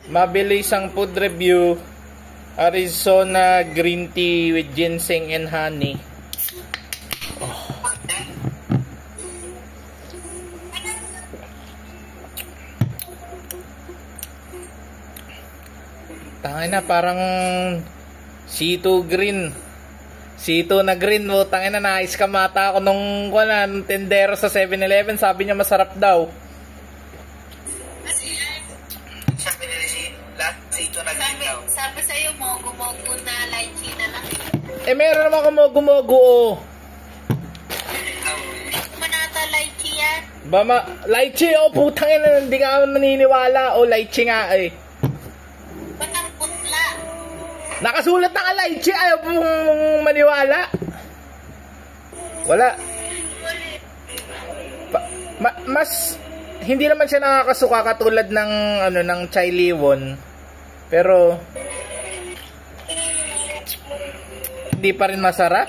Mabilis ang food review. Arizona green tea with ginseng and honey. Tangay na, parang C2 green. C2 na green mo. Tangay na, naiskamata ako nung tendero sa 7-Eleven. Sabi niya masarap daw. Sabi sa'yo, mogo-mogo na lychee na lang. Meron naman kumogo-mogo, oh. Manata lychee yan. Lychee, oh, putang ina, hindi ka naniniwala. Oh, lychee nga, eh. Ba't ang putla? Nakasulat na ka lychee, ayaw mong maniwala. Wala. Mas, hindi naman siya nakakasuka katulad ng, ng chai liwon. Pero hindi pa rin masarap.